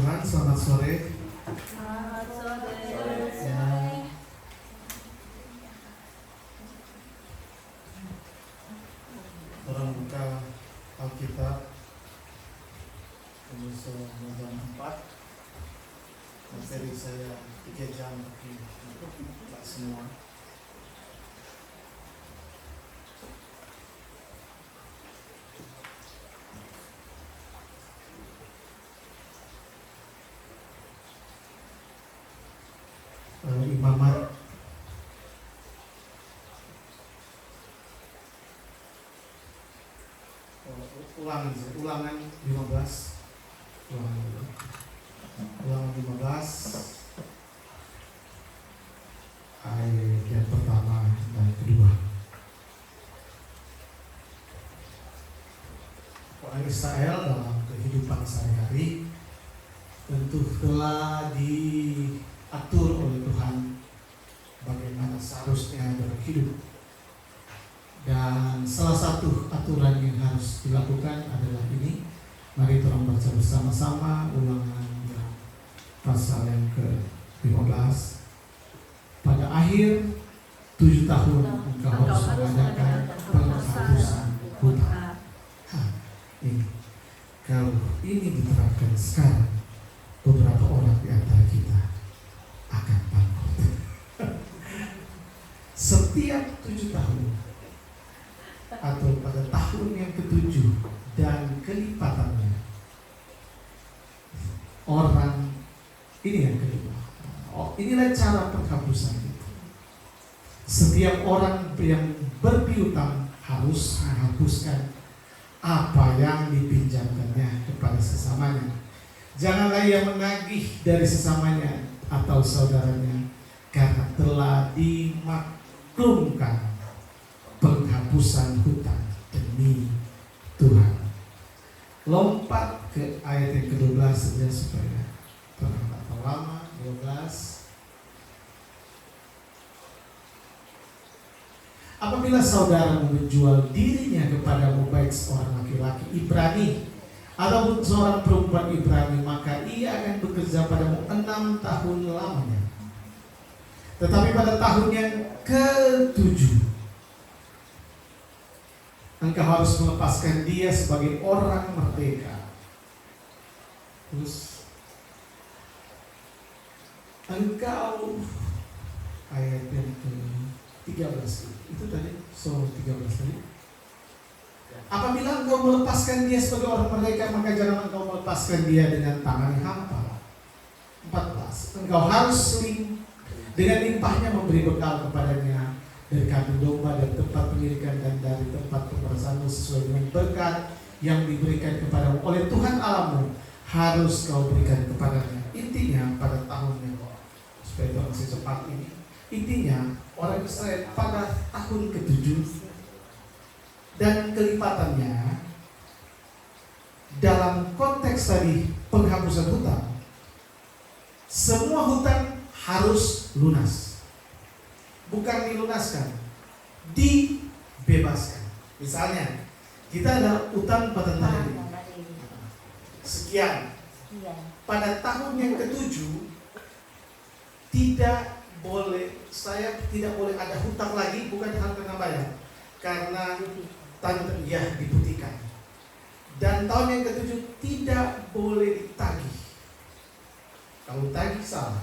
Tuhan, selamat sore. Selamat sore. Ya. Orang buka Alkitab Kolose jam 4. Materi saya 3 jam tapi tak semua. Imamat ulangan 15 ayat yang pertama dan kedua. Orang Israel dalam kehidupan sehari-hari tentu telah diatur oleh Tuhan bagaimana seharusnya berhidup. Dan salah satu aturan yang harus dilakukan adalah ini. Mari kita baca bersama-sama Ulangan yang pasal yang ke-15. Pada akhir 7 tahun engkau harus mengadakan penghapusan hutang. Ini kalau ini diterapkan sekarang, beberapa orang di antara kita akan bangkrut. Setiap 7 tahun atau pada tahun yang ke-7 dan kelipatannya, orang ini yang kedua. Inilah cara penghapusan itu. Setiap orang yang berpiutang harus menghapuskan apa yang dipinjamkannya kepada sesamanya. Janganlah ia menagih dari sesamanya atau saudaranya, karena telah dimaklumkan penghapusan hutang demi Tuhan. Lompat ke ayat yang ke-12 saja supaya orang tak tahu lama. 12. Apabila saudara menjual dirinya kepadamu, baik seorang laki-laki Ibrani ataupun seorang perempuan Ibrani, maka ia akan bekerja padamu 6 tahun lamanya. Tetapi pada tahun yang ke-7 engkau harus melepaskan dia sebagai orang merdeka. Terus engkau, ayat yang ke-13 itu tadi, Soal 13 tadi. Apabila engkau melepaskan dia sebagai orang merdeka, maka jangan engkau melepaskan dia dengan tangan hampa. 14. Engkau harus dengan limpahnya memberi bekal kepadanya dari kandung domba dan tempat pengirikan dan dari tempat pemerasanmu sesuai dengan berkat yang diberikan kepadamu oleh Tuhan Allahmu, harus kau berikan kepadanya. Intinya pada tahunnya, supaya itu masih cepat ini. Intinya orang Israel pada tahun ke-7 dan kelipatannya, dalam konteks tadi penghapusan hutang, semua hutang harus lunas. Bukan dilunaskan, dibebaskan. Misalnya, kita ada utang pada tadi sekian. Pada tahun yang ke-7 saya tidak boleh ada hutang lagi, bukan harga bayar, karena diputihkan. Dan tahun yang ke-7 tidak boleh ditagih. Kalau tagih salah,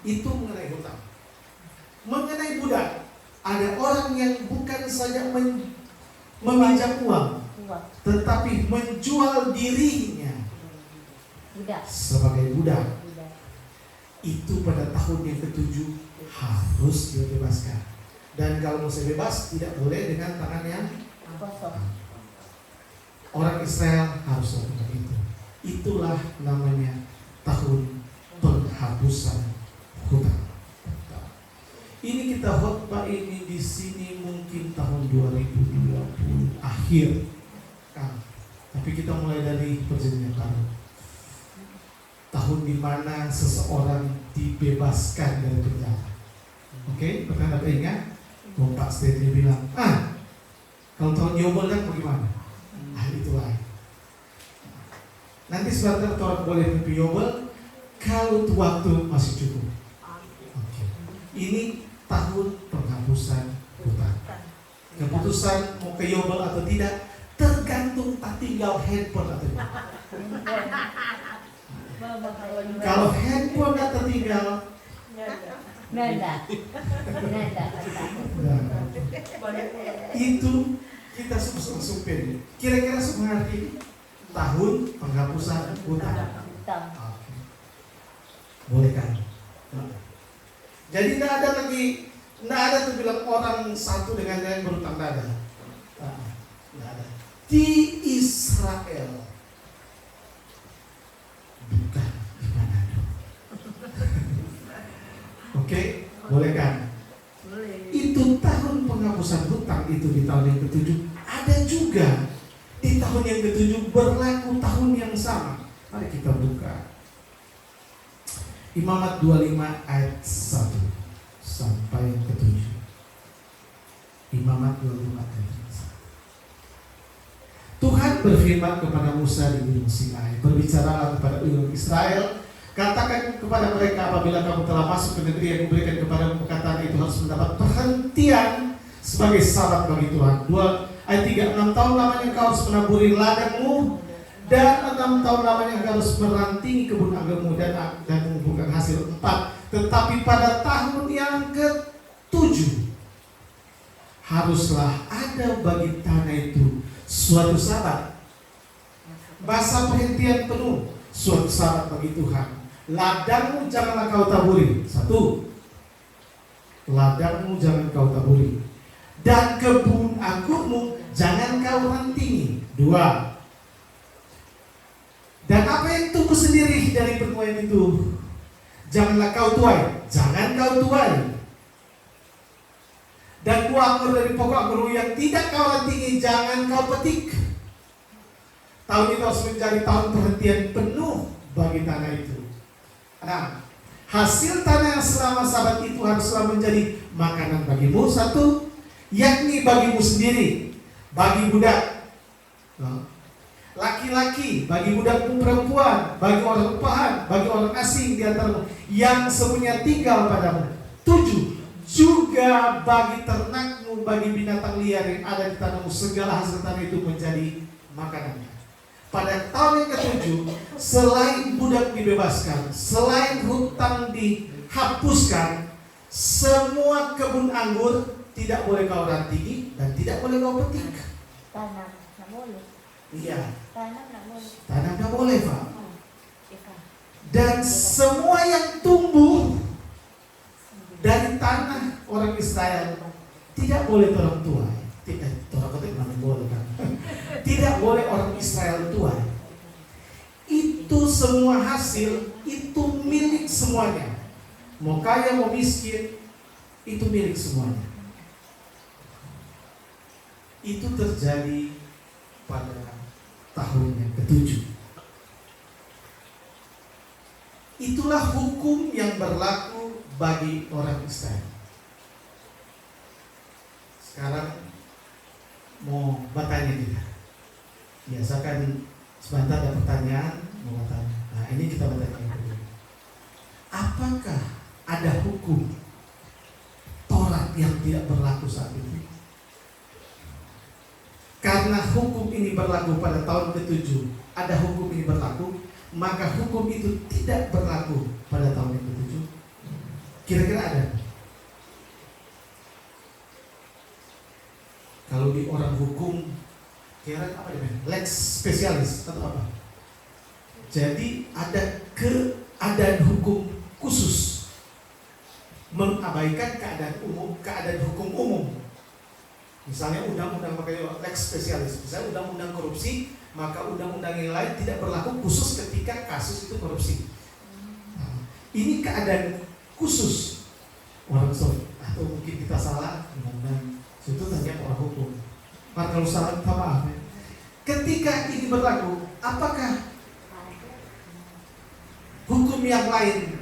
itu mengenai hutang. Mengenai budak, ada orang yang bukan saja meminjam uang, tetapi menjual dirinya sebagai budak. Itu pada tahun yang ke-7 harus dibebaskan. Dan kalau mau bebas, tidak boleh dengan tangan yang kosong. Orang Israel harus lakukan itu. Itulah namanya tahun penghapusan hutang. Ini kita khotbah ini di sini mungkin tahun 2020 akhir, tapi kita mulai dari perjanjian baru, tahun di mana seseorang dibebaskan dari penjara. Oke, pernah ada ingat? Pak Stedley bilang, kalau tahun Yobel kan bagaimana? Itu lain. Nanti sebentar orang boleh mimpi Yobel kalau waktu masih cukup. Oke. Ini tahun penghapusan hutang. Keputusan mau ke Yobel atau tidak tergantung tak tinggal handphone atau tidak. Kalau handphone tak tertinggal, itu kita sumpah. Kira-kira mengerti tahun penghapusan hutang. Oke. Boleh kan? Jadi tidak ada lagi, tidak ada tuh bilang orang satu dengan yang berhutang, tidak ada. Tidak ada. Di Israel, bukan di Manado. Oke, boleh kan? Boleh. Itu tahun penghapusan hutang itu di tahun yang ke-7. Ada juga di tahun yang ke-7 berlaku tahun yang sama. Mari kita buka Imamat 25 ayat 1 sampai yang ke-7. Imamat 25 ayat 1. Tuhan berfirman kepada Musa di gunung Sinai, berbicaralah kepada umat Israel, katakan kepada mereka, apabila kamu telah masuk ke negeri yang kuberikan kepadamu, perkataan itu harus mendapat perhentian sebagai syarat bagi Tuhan. 2 ayat 3, 6 tahun lamanya engkau harus menaburi ladangmu, dan 6 tahun lamanya engkau harus merantingi kebun anggurmu dan mengumpulkan hasil. 4, tetapi pada tahun yang ke-7 haruslah ada bagi tanah itu suatu syarat, masa perhentian penuh, suatu syarat bagi Tuhan. Ladangmu janganlah kau taburi. 1, ladangmu jangan kau taburi, dan kebun anggurmu jangan kau rantingi. 2, dan apa yang tumbuh sendiri dari penuaian itu janganlah kau tuai, jangan kau tuai. Dan buah anggur dari pokok anggur yang tidak kau rantingi jangan kau petik. Tahun itu harus menjadi tahun perhentian penuh bagi tanah itu. Nah, hasil tanah yang selama sabat itu haruslah menjadi makanan bagimu. 1, yakni bagimu sendiri, bagi budak laki-laki, bagi budakmu perempuan, bagi orang upahan, bagi orang asing di antaramu yang semuanya tinggal padamu. 7, juga bagi ternakmu, bagi binatang liar yang ada di tanahmu, segala hasil tanah itu menjadi makanannya. Pada tahun yang ke-7, selain budak dibebaskan, selain hutang dihapuskan, semua kebun anggur tidak boleh kau rantingi dan tidak boleh kau petik. Tanam tak boleh. Iya, Tanam tak boleh. tanam tidak boleh, Pak. Dan semua yang tumbuh dari tanah orang Israel tidak boleh orang tua. Orang kata mana boleh kan? Tidak boleh orang Israel tua. Itu semua hasil itu milik semuanya. Mau kaya mau miskin itu milik semuanya. Itu terjadi pada tahun yang ke-7. Itulah hukum yang berlaku bagi orang Israel. Sekarang mau bertanya tidak? Biasakan sebentar ada pertanyaan, mau bertanya. Nah ini kita bertanya dulu. Apakah ada hukum Taurat yang tidak berlaku saat ini? Karena hukum ini berlaku pada tahun ke-7, ada hukum ini berlaku, maka hukum itu tidak berlaku pada tahun yang ke-7. Kira-kira ada? Kalau di orang hukum, kira apa namanya? Lex spesialis atau apa? Jadi ada keadaan hukum khusus mengabaikan keadaan hukum umum. Misalnya undang-undang pakai lex spesialis, misalnya undang-undang korupsi, maka undang-undang yang lain tidak berlaku khusus ketika kasus itu korupsi. Nah, ini keadaan khusus orang sorry, atau mungkin kita salah, undang-undang itu tanya orang hukum. Maka kalau salah minta maaf. Ya. Ketika ini berlaku, apakah hukum yang lain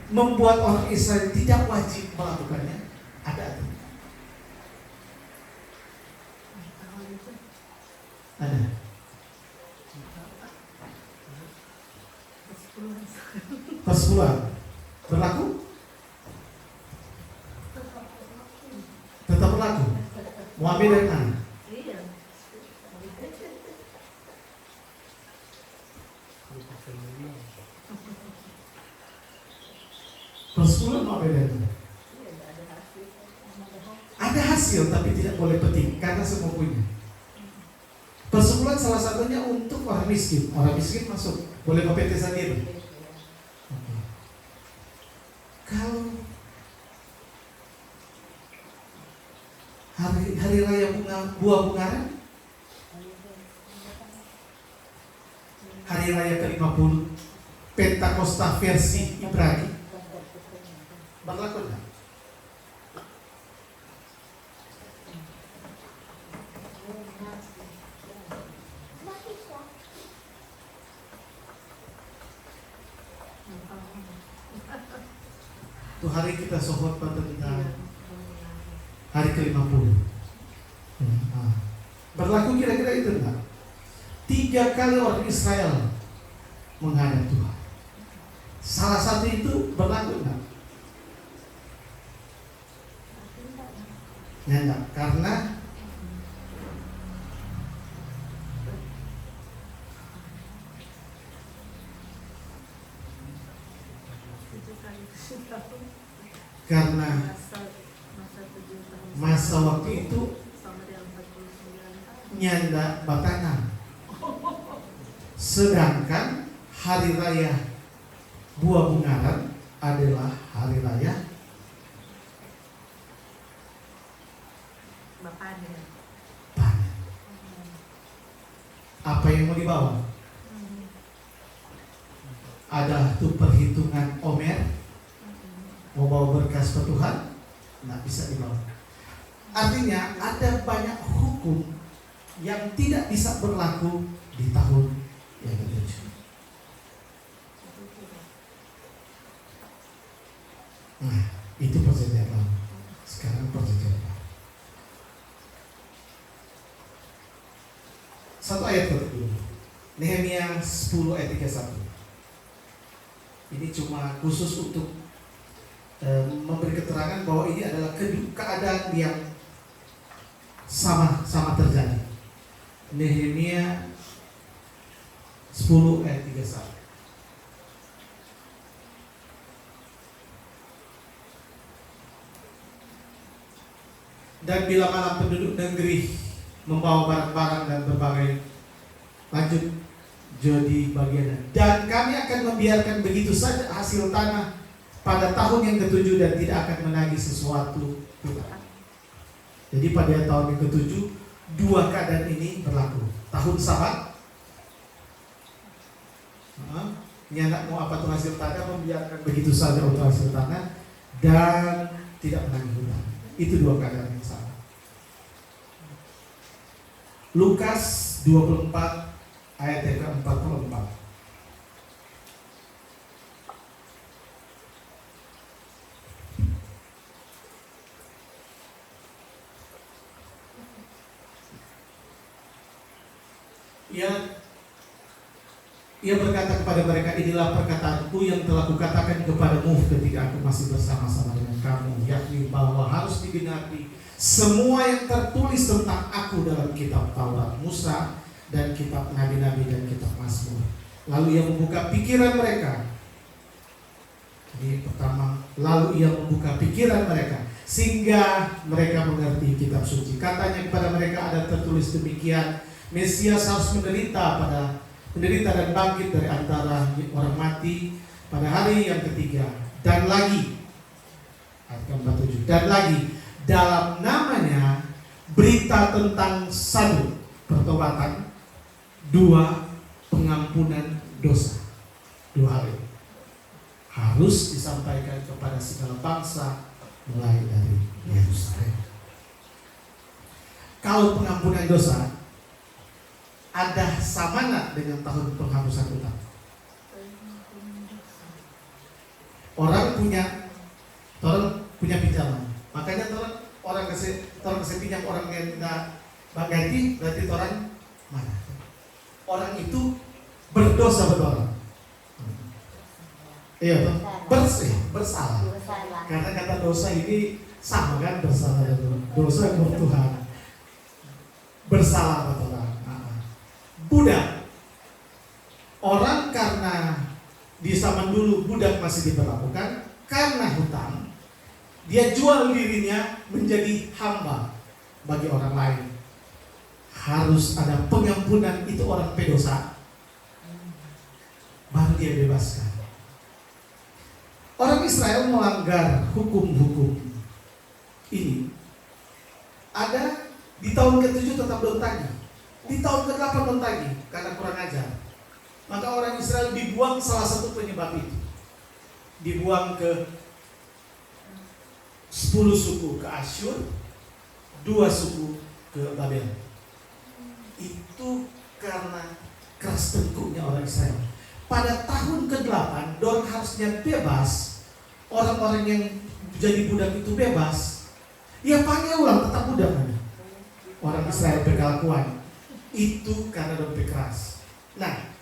membuat orang Israel tidak wajib melakukannya? Ada atau tidak? Ada. Persepuluhan berlaku? Tetap berlaku. Mau ambil dari mana? Persepuluhan mau ambil dari mana? Ada hasil tapi tidak boleh petik karena semua punya. Persepuluhan salah satunya untuk orang miskin. Orang miskin masuk, boleh ke PT sendiri. Oke. Kalau hari raya buah bungaran, hari raya ke-50 Pentakosta versi Ibrani, berlaku enggak? Itu hari kita sohot tentang hari ke-50. Berlaku kira-kira itu enggak? 3 kali orang Israel menghadap Tuhan. Salah satu itu berlaku enggak? Ya enggak, karena masa waktu itu nyanda batanan. Sedangkan hari raya buah bungaran adalah hari raya panen. Apa yang mau dibawa? Ada tuh perhitungan Omer, mau bawa berkas petuhan, nggak bisa dibawa. Artinya ada banyak hukum yang tidak bisa berlaku di tahun yang ke-7. Nah, itu perjanjian lama. Sekarang perjanjian baru. Satu ayat dulu. Nehemia 10 ayat 31. Ini cuma khusus untuk memberi keterangan bahwa ini adalah keadaan yang sama terjadi. Nehemia 10 ayat 31. Dan bila mana penduduk negeri membawa barang-barang dan berbagai lanjut jadi bagian, dan kami akan membiarkan begitu saja hasil tanah pada tahun yang ke-7 dan tidak akan menagih sesuatu pula. Jadi pada tahun yang ke-7 dua keadaan ini berlaku. Tahun Sabat, nyandak mau apa tuh hasil tanah, membiarkan begitu saja untuk hasil tanah dan tidak menagih hutang. Itu dua keadaan yang sama. Lukas 24 ayat yang ke-44. Ia berkata kepada mereka, inilah perkataanku yang telah kukatakan kepadamu ketika aku masih bersama-sama dengan kamu, yakni bahwa harus digenapi semua yang tertulis tentang aku dalam kitab Taurat Musa dan kitab Nabi-Nabi dan kitab Mazmur. Lalu ia membuka pikiran mereka. Ini pertama, lalu ia membuka pikiran mereka sehingga mereka mengerti kitab suci. Katanya kepada mereka, ada tertulis demikian, Mesias harus menderita dan bangkit dari antara orang mati pada hari yang ketiga. Dan lagi, ayat ke-47, dan lagi dalam namanya berita tentang 1, pertobatan, 2, pengampunan dosa. 2 hal ini harus disampaikan kepada segala bangsa mulai dari Yerusalem. Kalau pengampunan dosa ada samana dengan tahun penghapusan utang. Orang punya pinjaman, makanya orang kasih pinjam orang yang tidak ganti, berarti orang mana? Orang itu berdosa betul. Iya, bersalah. Bersalah. Karena kata dosa ini sama kan, bersalah dan dosa menurut Tuhan. Bersalah betul kan? Budak. Orang karena di zaman dulu budak masih diperlakukan karena hutang, dia jual dirinya menjadi hamba bagi orang lain. Harus ada pengampunan, itu orang pedosa, baru dia bebaskan. Orang Israel melanggar hukum-hukum ini. Ada di tahun ke-7 tetap don't tagih, di tahun ke-8 don't tagih karena kurang ajar. Maka orang Israel dibuang, salah satu penyebab itu. Dibuang ke 10 suku ke Asyur, 2 suku ke Babel. Itu karena keras tengkuknya orang Israel. Pada tahun ke-8, dorang harusnya bebas. Orang-orang yang jadi budak itu bebas. Ya panggil ulang, tetap budak. Orang Israel berkelakuan. Itu karena dorang keras. Nah,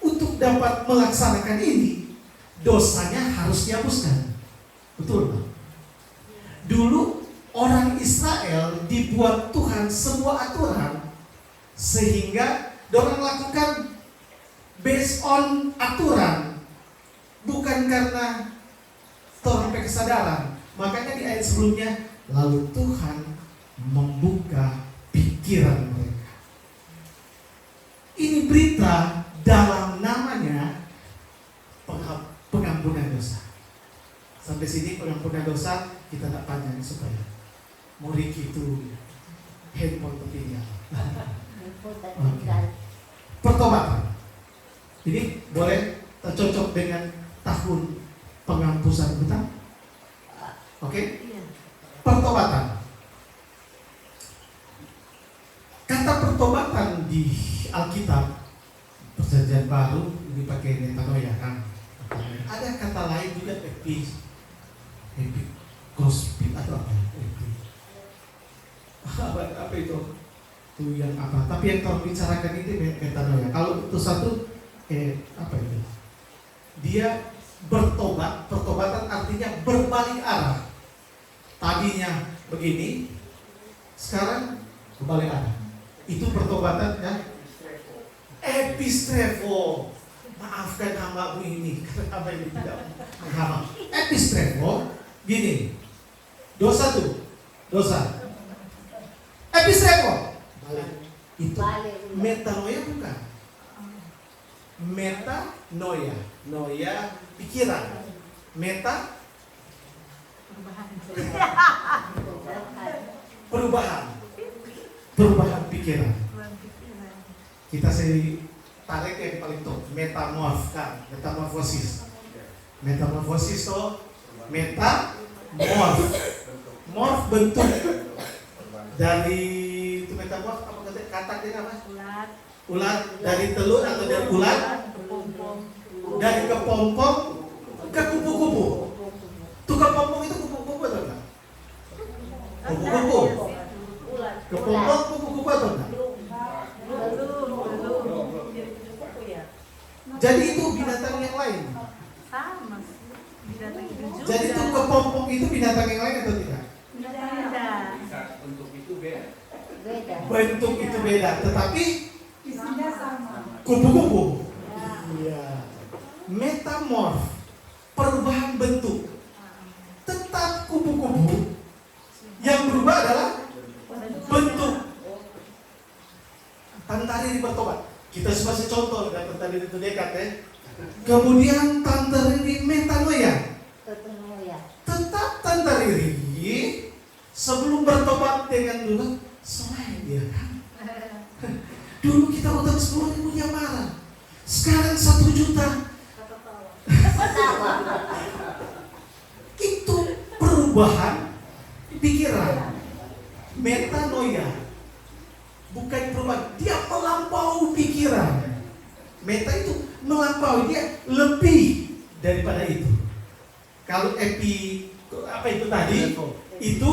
untuk dapat melaksanakan ini, dosanya harus dihapuskan. Betul, Pak? Dulu orang Israel dibuat Tuhan sebuah aturan sehingga dorang lakukan based on aturan, bukan karena dorang kesadaran. Makanya di ayat sebelumnya, lalu Tuhan membuka pikiran mereka. Ini berita dalam namanya pengampunan dosa. Sampai sini pengampunan dosa kita tak panjang supaya murid itu handphone tertinggal. Okay. Pertobatan ini boleh tercocok dengan tahun penghapusan hutang. Oke? Pertobatan. Kata pertobatan di Alkitab Perjanjian Baru ini pakai metanoia kan. Ada kata lain juga episkopos atau apa? Apa itu? Itu yang apa? Tapi yang kalau bicarakan itu metanoia. Kalau itu satu apa itu? Dia bertobat. Pertobatan artinya berbalik arah. Tadinya begini, sekarang berbalik arah. Itu pertobatan ya. Epistrepo. Maafkan hambamu ini karena apa yang tidak menghamba. Epistrepo gini. Dosa tuh. Dosa. Epistrepo. Itu metanoia bukan. Metanoia. Noia pikiran. Meta perubahan pikiran. Kita seri tarik yang paling top, metamorf kan, metamorfosis. Metamorfosis to metamorf. Morf bentuk dari itu metamorf apa kata dia apa? Ulat dari telur atau dari ulat? Dari kepompong ke kupu-kupu. Tuh kepompong itu kupu-kupu atau enggak? Kupu-kupu. Kepompong kupu-kupu atau enggak? Jadi itu binatang yang lain. Sama. Binatang itu juga. Jadi itu kepompong itu binatang yang lain atau tidak? Beda. Bentuk itu beda. Bentuk itu beda, tetapi Isinya sama. kupu-kupu. Iya. Metamorf, perubahan bentuk. Tetap kupu-kupu. Yang berubah adalah bentuk. Tante Riri bertobat. Kita sebagai contoh dan Tante Riri itu dekat ya. Kemudian Tante Riri metanoia. Tetap Tante Riri sebelum bertobat dengan dulu selain dia kan. Dulu kita utang 10.000 dia marah. Sekarang 1 juta. Itu perubahan pikiran. Metanoia. Bukan perubahan, dia melampaui pikiran. Meta itu melampaui, dia lebih daripada itu. Kalau apa itu tadi? Itu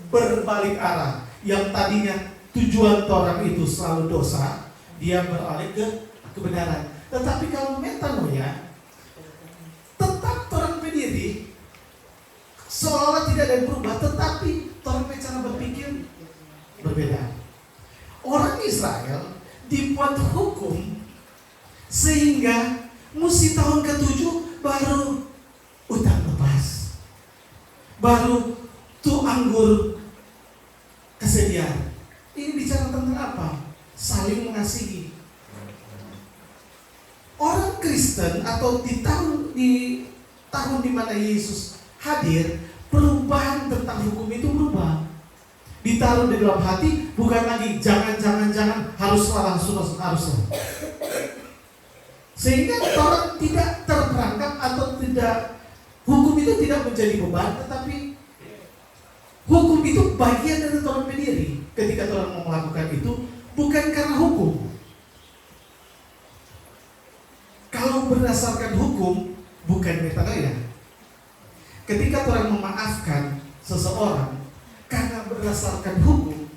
berbalik arah. Yang tadinya tujuan orang itu selalu dosa, dia beralih ke kebenaran. Tetapi kalau metanoia, Sehingga mesti tahun ke-7 baru utang lepas, baru tuh anggur kesediaan. Ini bicara tentang apa? Saling mengasihi. Orang Kristen atau di tahun di mana Yesus hadir, perubahan tentang hukum itu berubah. Ditaruh di dalam hati, bukan lagi jangan haruslah. Sehingga orang tidak terperangkap atau tidak, hukum itu tidak menjadi beban, tetapi hukum itu bagian dari orang pendiri. Ketika orang mau melakukan itu, bukan karena hukum. Kalau berdasarkan hukum, bukan metanoia. Ketika orang memaafkan seseorang karena berdasarkan hukum,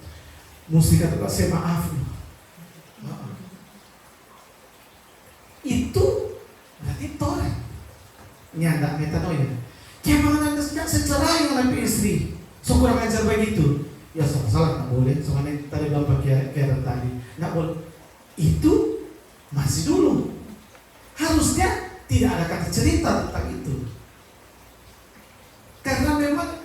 mesti kata saya maaf. Itu berarti torek. Nyandak metanoia. Kayak mana anda secerai dengan istri, so kurang ajar begitu. Ya salah nggak boleh. Soalnya tadi bilang pakai keren tadi, nggak boleh. Itu masih dulu. Harusnya tidak ada kata cerita tentang itu. Karena memang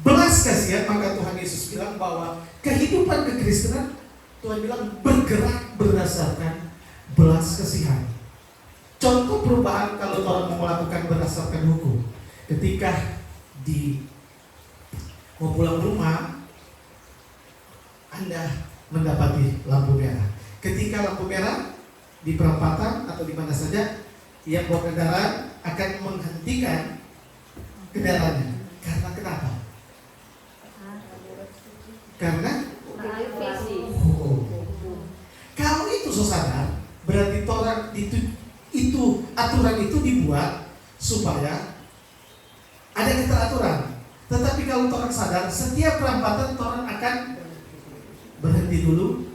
belas kasihan, maka Tuhan Yesus bilang bahwa kehidupan kekristenan, Tuhan bilang bergerak berdasarkan belas kasihan. Contoh perubahan kalau orang mau melakukan berdasarkan hukum. Ketika mau pulang rumah, Anda mendapati lampu merah. Ketika lampu merah di perempatan atau di mana saja, yang bawa kendaraan akan menghentikan kendaraannya. Karena kenapa? Karena kalau itu sadar, berarti orang itu aturan itu dibuat supaya ada keteraturan. Tetapi kalau orang sadar, setiap perempatan orang akan berhenti dulu.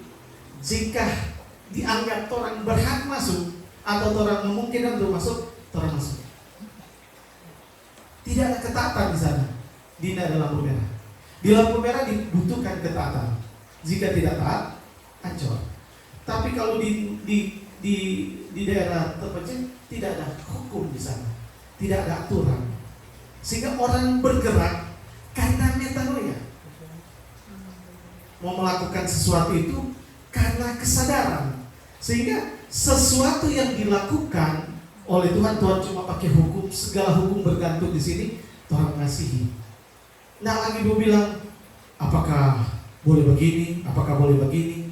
Jika dianggap orang berhak masuk atau orang memungkinkan untuk masuk, orang masuk. Tidak ada ketaatan di sana. Di lampu merah. Di lampu merah dibutuhkan ketaatan. Jika tidak taat, hancur. Tapi kalau di daerah terpencil tidak ada hukum di sana, tidak ada aturan, sehingga orang bergerak karena metanoia. Mau melakukan sesuatu itu karena kesadaran. Sehingga sesuatu yang dilakukan oleh Tuhan cuma pakai hukum, segala hukum bergantung di sini, Tuhan mengasihi. Nah lagi mau bilang, apakah boleh begini, apakah boleh begini.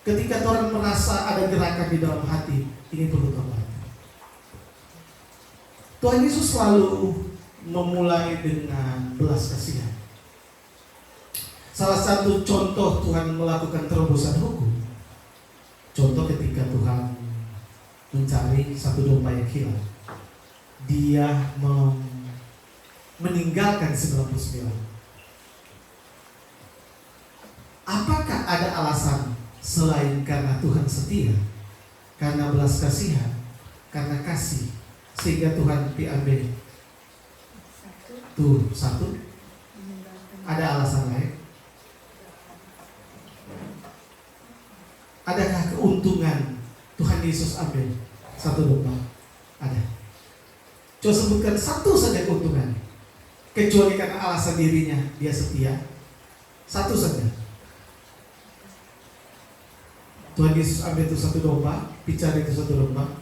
Ketika Tuhan merasa ada gerakan di dalam hati, ini perlu tobat. Tuhan Yesus selalu memulai dengan belas kasihan. Salah satu contoh Tuhan melakukan terobosan hukum, contoh ketika Tuhan mencari satu domba yang hilang, Dia meninggalkan 99. Apakah ada alasan selain karena Tuhan setia, karena belas kasihan, karena kasih, sehingga Tuhan diambil tuh satu? Ada alasan lain? Adakah keuntungan Tuhan Yesus ambil satu domba? Ada. Coba sebutkan satu saja keuntungan, kecuali karena alasan dirinya dia setia. Satu saja. Tuhan Yesus ambil itu satu domba, bicara itu satu domba.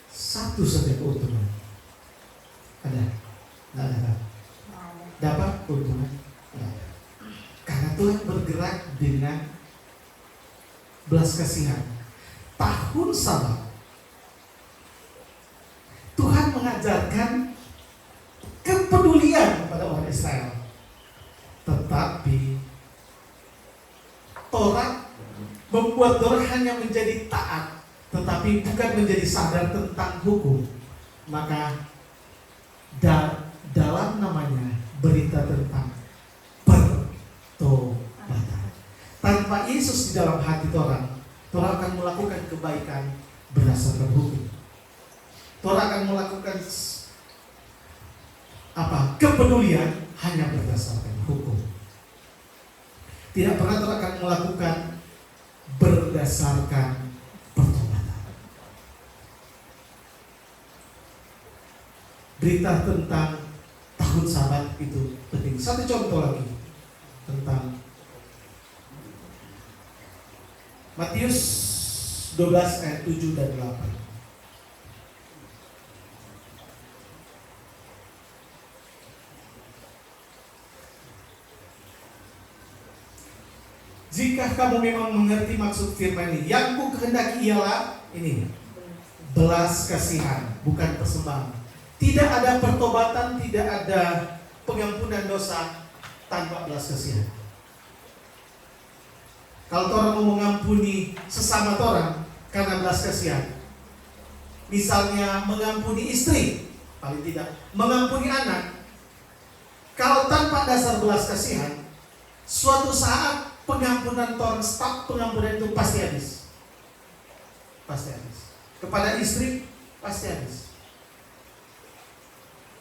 Satu saja keuntungan. Ada? Tidak ada. Dapat keuntungan? Tidak. Karena Tuhan bergerak dengan belas kasihan. Tahun Sabat, Tuhan mengajarkan kepedulian kepada orang Israel. Tetapi Taurat membuat orang hanya menjadi taat, tetapi bukan menjadi sadar tentang hukum. Maka dalam namanya berita tentang pertobatan. Tanpa Yesus di dalam hati orang akan melakukan kebaikan berdasarkan hukum. Orang akan melakukan kepedulian hanya berdasarkan hukum. Tidak pernah orang akan melakukan berdasarkan pertobatan. Berita tentang tahun Sabat itu penting. Satu contoh lagi tentang Matius 12 ayat 7 dan 8. Jika kamu memang mengerti maksud firman ini, yang ku kehendaki ialah ini, belas kasihan, bukan persembahan. Tidak ada pertobatan, tidak ada pengampunan dosa tanpa belas kasihan. Kalau orang mau mengampuni sesama orang karena belas kasihan, misalnya mengampuni istri, paling tidak mengampuni anak, kalau tanpa dasar belas kasihan, suatu saat pengampunan orang stop, pengampunan itu pasti habis. Pasti habis. Kepada istri pasti habis.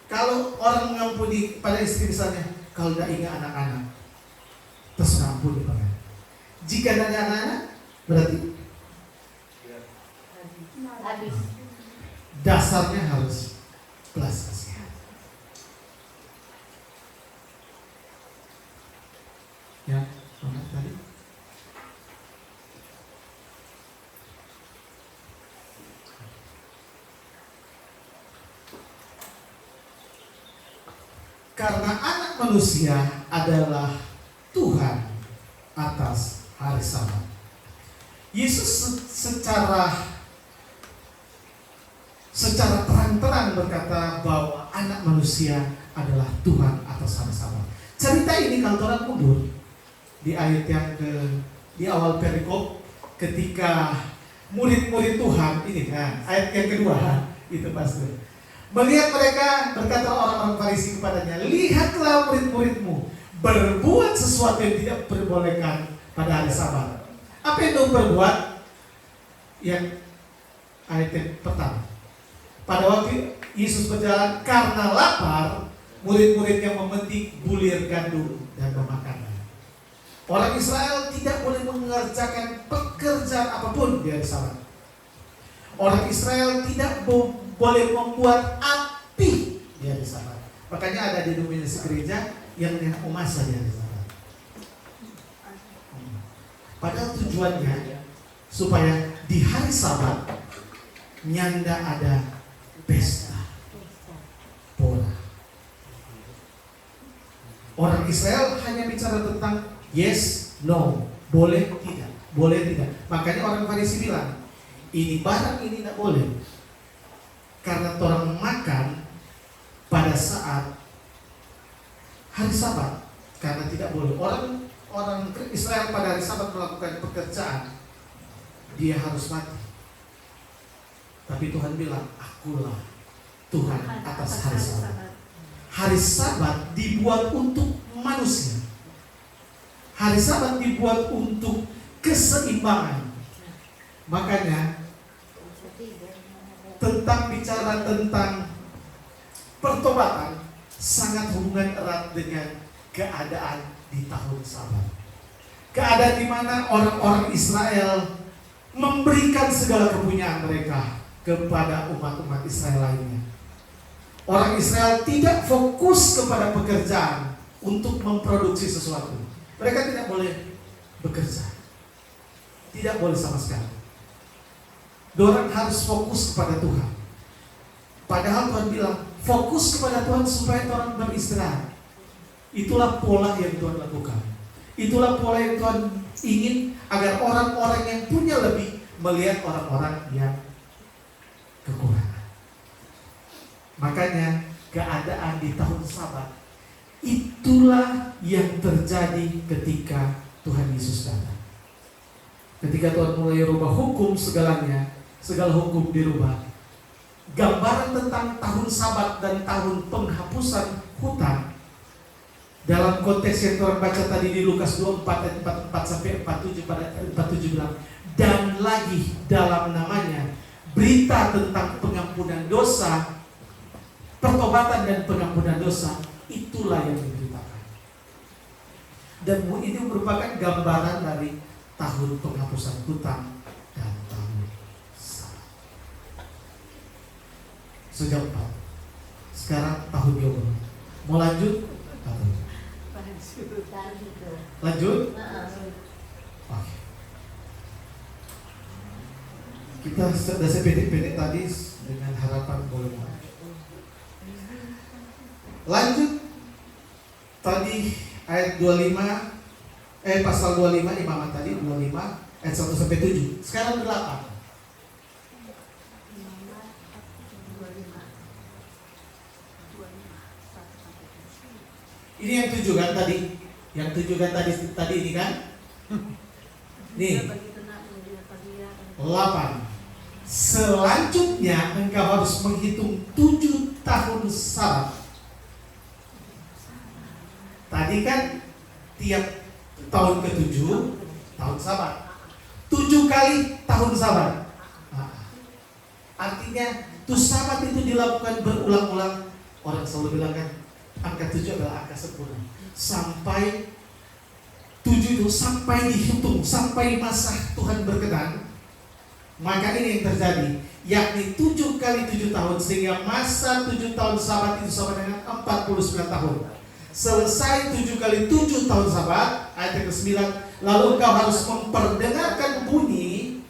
Kalau orang mengampuni pada istri misalnya, kalau tidak ingat anak-anak, terserah ampuni Pak. Jika tidak ada anak-anak, berarti Habis. dasarnya harus belas kasihan. Ya, mana tadi? Karena anak manusia adalah Tuhan atas hari Sabat. Yesus secara terang-terang berkata bahwa anak manusia adalah Tuhan atas hari Sabat. Cerita ini kalau orang mundur di ayat yang di awal perikop, ketika murid-murid Tuhan ini, ayat yang kedua itu pasti. Melihat mereka, berkata orang-orang Farisi kepadanya, lihatlah murid-muridmu berbuat sesuatu yang tidak diperbolehkan pada hari Sabat. Apa yang mereka berbuat? Yang ayat yang pertama. Pada waktu Yesus berjalan karena lapar, murid-muridnya memetik bulir gandum dan memakannya. Orang Israel tidak boleh mengerjakan pekerjaan apapun di hari Sabat. Orang Israel tidak boleh membuat api di hari Sabat. Makanya ada denominasi gereja yang memasak di hari Sabat. Padahal tujuannya supaya di hari Sabat nyanda ada pesta pola. Orang Israel hanya bicara tentang yes, no, boleh, tidak, boleh, tidak. Makanya orang Farisi bilang, ini barang ini tidak boleh. Karena orang makan pada saat hari Sabat, karena tidak boleh. Orang Israel pada hari Sabat melakukan pekerjaan, dia harus mati. Tapi Tuhan bilang, akulah Tuhan atas hari Sabat. Hari Sabat dibuat untuk manusia. Hari Sabat dibuat untuk keseimbangan. Makanya bicara tentang pertobatan sangat hubungan erat dengan keadaan di tahun Sabat. Keadaan di mana orang-orang Israel memberikan segala kepunyaan mereka kepada umat-umat Israel lainnya. Orang Israel tidak fokus kepada pekerjaan untuk memproduksi sesuatu. Mereka tidak boleh bekerja. Tidak boleh sama sekali. Orang harus fokus kepada Tuhan. Padahal Tuhan bilang, fokus kepada Tuhan supaya orang beristirahat. Itulah pola yang Tuhan lakukan. Itulah pola yang Tuhan ingin agar orang-orang yang punya lebih melihat orang-orang yang kekurangan. Makanya keadaan di tahun Sabat itulah yang terjadi ketika Tuhan Yesus datang. Ketika Tuhan mulai rubah hukum segalanya, segala hukum dirubah. Gambaran tentang tahun Sabat dan tahun penghapusan hutang dalam konteks yang Tuhan baca tadi di Lukas 24 ayat 44 sampai 47 pada 47 bilang, dan lagi dalam namanya berita tentang pengampunan dosa, pertobatan dan pengampunan dosa, itulah yang diberitakan. Dan ini merupakan gambaran dari tahun penghapusan hutang dan tahun sabat. Sudah 4. Sekarang tahun Yobel. Mau lanjut? Atau? Lanjut? Oke. Kita sudah sepedek-pedek tadi dengan harapan boleh mulai. Lanjut. Tadi ayat 25, pasal 25 imamat tadi 25 ayat 1 sampai 7. Sekarang 8. Ini yang 7 kan tadi? Yang 7 kan tadi ini kan? Nih. 8. Selanjutnya engkau harus menghitung 7 tahun sabat. Tadi kan tiap tahun ke-7 tahun sabat. 7 kali tahun sabat. Nah, artinya tuh sabat itu dilakukan berulang-ulang. Orang selalu bilang kan angka 7 adalah angka sempurna. Sampai 7 itu sampai dihitung, sampai masa Tuhan berkenan. Maka ini yang terjadi, yakni 7 kali 7 tahun, sehingga masa 7 tahun sabat itu sama dengan 49 tahun. Selesai 7 kali 7 tahun sabat, ayat ke-9, lalu kau harus memperdengarkan bunyi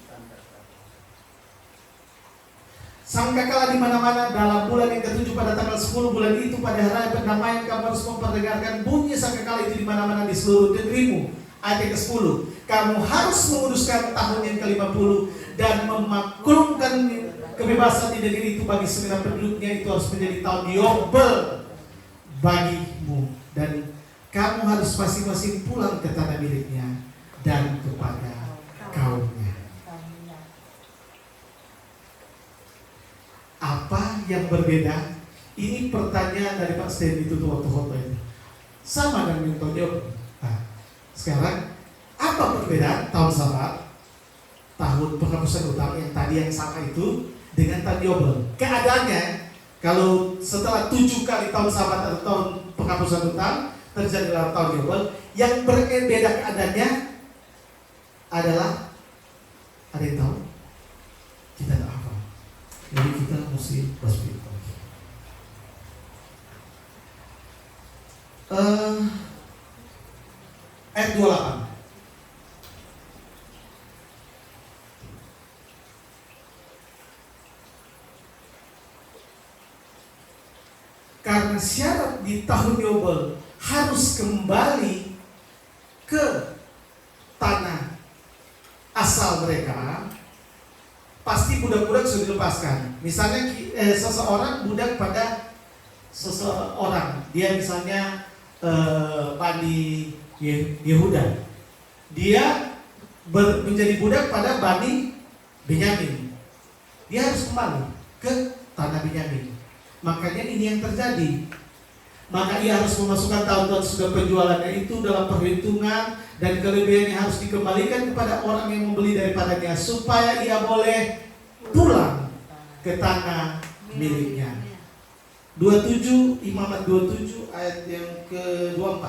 sangkakala di mana-mana dalam bulan yang ke-7 pada tanggal 10 bulan itu pada hari pendamaian kamu harus memperdengarkan bunyi sangkakala itu di mana-mana di seluruh negerimu. Ayat ke-10, kamu harus menguduskan tahun yang ke-50 dan memaklumkan kebebasan di negeri itu bagi segenap penduduknya. Itu harus menjadi tahun Yobel bagimu, dan kamu harus masing-masing pulang ke tanah miliknya dan kepada kaumnya. Apa yang berbeda? Ini pertanyaan dari Pak Sten itu waktu hotel itu. Sama dengan Newton Yobel. Nah, sekarang apa perbedaan tahun sabat, tahun penghapusan hutang yang tadi yang sama itu dengan tahun Yobel? Keadaannya, kalau setelah 7 kali tahun sabat atau tahun penghapusan hutang terjadi dalam tahun Yobel, yang berbeda keadaannya adalah, ada yang tahu? Kita tidak hafal. Jadi kita mesti berpikir. Ayat 28. Karena syarat di tahun Yobel harus kembali ke tanah asal mereka, pasti budak-budak sudah dilepaskan. Misalnya seseorang budak pada seseorang, dia misalnya Bani Yehuda, dia menjadi budak pada Bani Benyamin, dia harus kembali ke tanah Benyamin. Makanya ini yang terjadi. Maka ia harus memasukkan tahun-tahun sudah penjualannya itu dalam perhitungan, dan kelebihannya harus dikembalikan kepada orang yang membeli daripadanya, supaya ia boleh pulang ke tanah miliknya. 27, Imamat 27 ayat yang ke-24.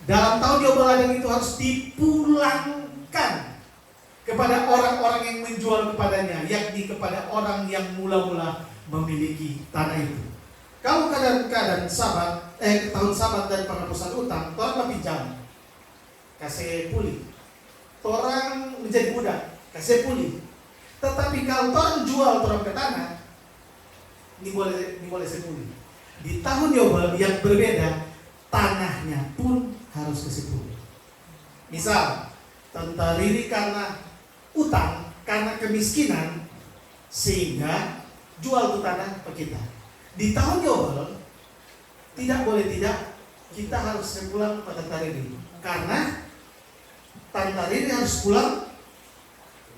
Dalam tahun Yobel ladang itu harus dipulangkan kepada orang-orang yang menjual kepadanya, yakni kepada orang yang mula-mula memiliki tanah itu. Kalau keadaan sabat, tahun sabat dan penghapusan hutang, orang pinjam, kasih pulih. Orang menjadi budak, kasih pulih. Tetapi kalau orang jual orang ke tanah, ini boleh sepulih. Di tahun Yobel yang berbeda, tanahnya pun harus kasih pulih. Misal, tentang Riri karena utang, karena kemiskinan, sehingga jual tuh tanah ke kita. Di tahun Yobel tidak boleh tidak, kita harus pulang pada Tariri, karena Tante Riri harus pulang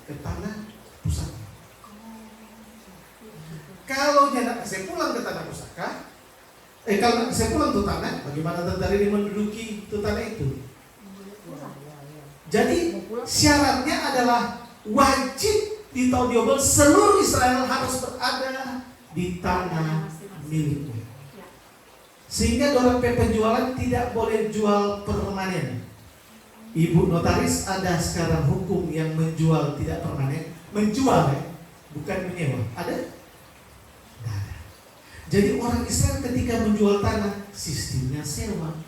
ke tanah pusaka. Kalau dia nak saya pulang ke tanah pusaka, kalau nak saya pulang ke tanah, bagaimana Tante Riri menduduki itu tanah itu? Jadi syaratnya adalah wajib di tahun Yobel seluruh Israel harus berada di tanah miliknya. Sehingga dorang penjualan tidak boleh jual permanen. Ibu notaris, ada sekarang hukum yang menjual tidak permanen. Menjual ya, bukan menyewa. Ada? Tidak ada. Jadi orang Israel ketika menjual tanah, sistemnya sewa.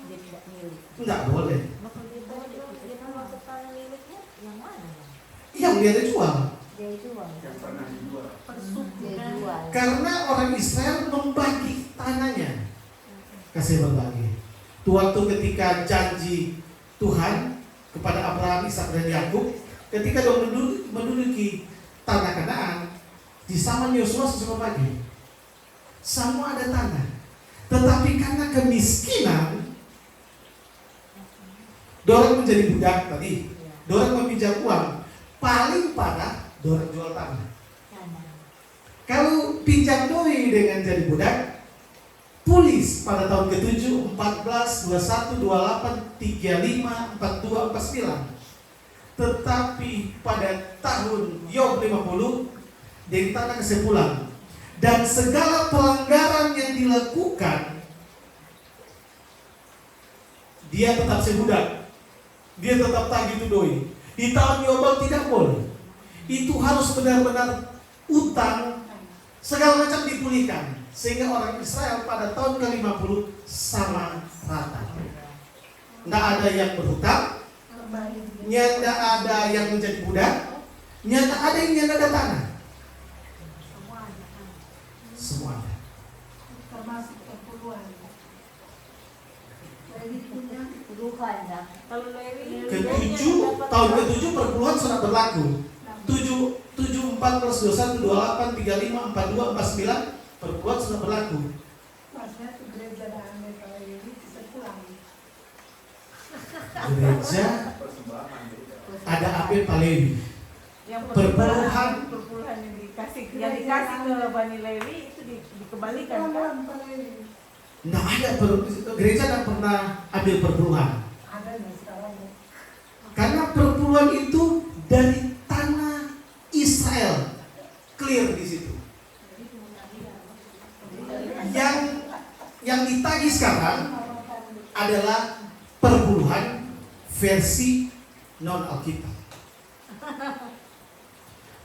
Dia tidak milik. Tidak boleh. Maksud tanah miliknya yang mana? Yang dia jual. Dia jual. Yang pernah dijual. Dia jual. Karena orang Israel membagi tanahnya. Kasih berbagi. Waktu ketika janji Tuhan kepada Abraham, Ishak dan Yakub, ketika dia menduduki tanah Kanaan, di zaman Yosua sudah berbagi. Semua ada tanah. Tetapi karena kemiskinan, dorang menjadi budak tadi. Dorang meminjam uang. Paling parah, dorang jual tanah. Kalau pinjam doi dengan jadi budak, pulis pada tahun ke-7, 14, 21, 28, 35, 42, 49. Tetapi pada tahun Yob 50, dari tanah kesimpulan. Dan segala pelanggaran yang dilakukan, dia tetap sebudak. Dia tetap tagih itu doi. Di tahun Yobal tidak boleh. Itu harus benar-benar utang, segala macam dipulihkan. Sehingga orang Israel pada tahun ke-50 sama rata. Tidak ada yang berhutang, tidak ada yang menjadi budak, tidak ada yang ada tanah. Semua ada. Termasuk perpuluhan. Lewi punya puluhan ya. Kalau Lewi Tahun ke-7 perpuluhan sudah berlaku. 7, 4 plus 21, 28, 35, 42, 49 perpuluhan sudah berlaku. Maksudnya itu gereja dan Amerika Lewi bisa pulang. Gereja Persembahan beda. ada Abel Palewi. Yang Perpuluhan yang dikasih ke Bani Lewi itu dikembalikan kan? Nggak ada gereja tidak pernah ambil perpuluhan. Ada nih sekarang. Karena perpuluhan itu dari tanah Israel, clear di situ. Yang ditagih sekarang adalah perpuluhan versi non Alkitab.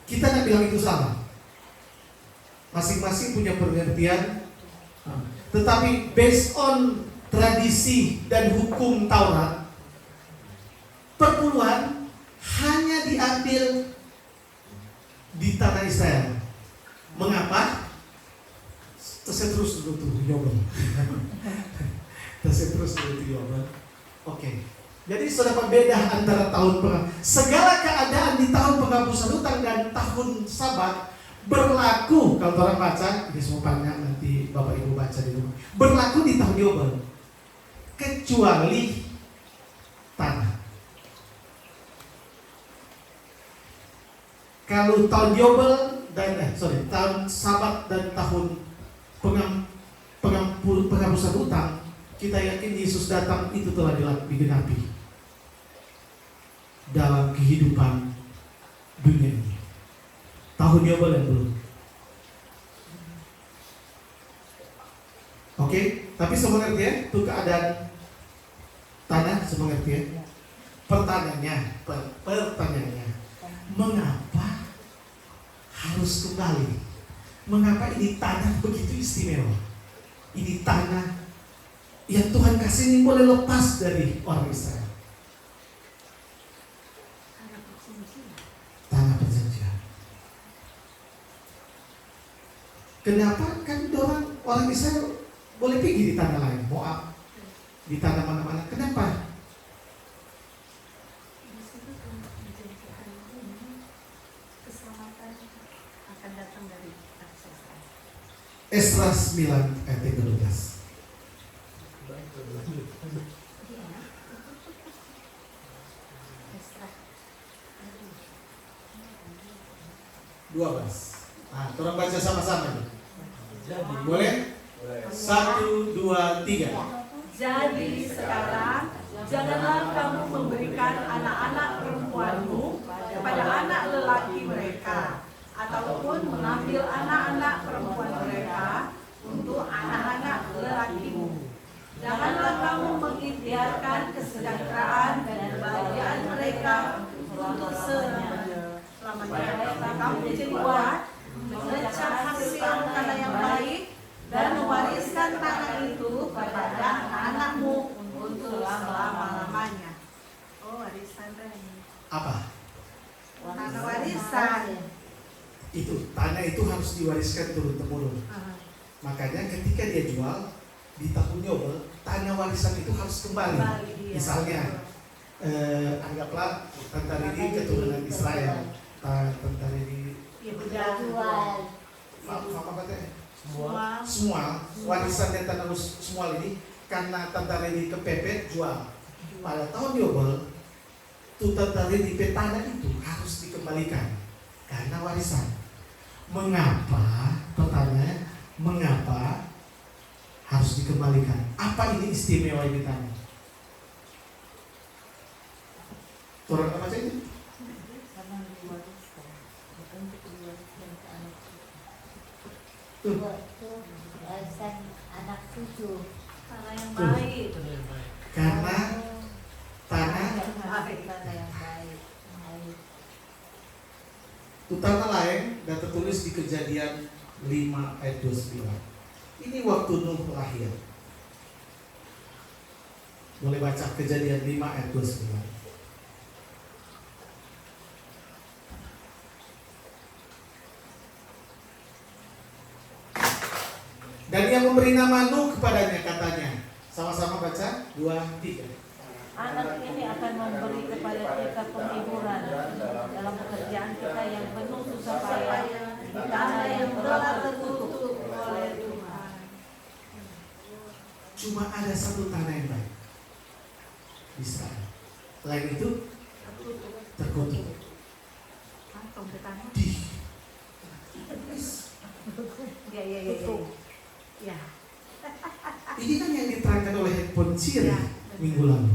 Kita tidak bilang itu salah. Masing-masing punya pengertian. Tetapi based on tradisi dan hukum Taurat, perpuluhan hanya diambil di tanah Israel. Mengapa? Saya terus dulu tuh Yobel. Saya terus dulu tuh Yobel. Oke. Jadi sudah beda antara tahun segala keadaan di tahun penghapusan hutang dan tahun Sabat berlaku. Kalau orang baca, ini semua banyak nanti Bapak Ibu baca di rumah. Berlaku di tahun Yobel, kecuali tanah. Kalau tahun Yobel dan tahun Sabat dan tahun penghapusan hutang, kita yakin Yesus datang itu telah digenapi dalam kehidupan dunia ini. Tahun Yobel yang belum. Oke, tapi semua ngerti ya? Itu keadaan tanah, semua ngerti ya? Pertanyaannya, mengapa harus kembali? Mengapa ini tanah begitu istimewa? Ini tanah yang Tuhan kasih ini boleh lepas dari orang Israel. Tanah perjanjian. Kenapa? Kan orang Israel boleh pergi di tanah lain, Moab, di tanah mana-mana. Kenapa? Keselamatan akan datang dari Esra 9 ayat 12. Orang baca sama-sama nih. Boleh? 1, 2, 3. Jadi sekarang janganlah kamu memberikan anak-anak perempuanmu kepada anak lelaki mereka, ataupun mengambil anak-anak perempuan mereka untuk anak-anak menciptakan kesejahteraan dan kebahagiaan mereka untuk selamanya. Kamu menjadi kuat, mengecap hasil tanah yang baik, dan mewariskan tanah itu kepada anak-anakmu untuk selama-lamanya. Oh, warisan ini. Apa? Tanah warisan. Itu tanah itu harus diwariskan turun-temurun. Makanya ketika dia jual di tahun Yobel, tanah warisan itu harus kembali. Misalnya, anggaplah tentara ini keturunan Israel, tentara ini semua warisan dan tanah semua ini karena tentara ini kepepet jual. Pada tahun Yobel, tuh tentara ini tanah itu harus dikembalikan karena warisan. Mengapa? Pertanyaan, mengapa harus dikembalikan? Apa ini istimewa ini tanah? Orang apa saja? Warisan anak cucu. Tanah yang baik. Karena tanah yang baik. itu tanah lain dan tertulis di Kejadian 5 ayat 29. Ini waktu Nuh lahir. Boleh baca Kejadian 5 ayat 29. Dan ia memberi nama Nuh kepadanya, katanya. Sama-sama baca, 2, 3. Anak ini akan memberi kepada kita penghiburan dalam pekerjaan kita yang penuh susah payah di tanah yang telah tertutup oleh Tuhan. Cuma ada satu tanah yang baik, Israel. Lain itu terkutuk. Kantong ke tanah. Di Ya. ini kan yang diterangkan oleh handphone Siri minggu lalu.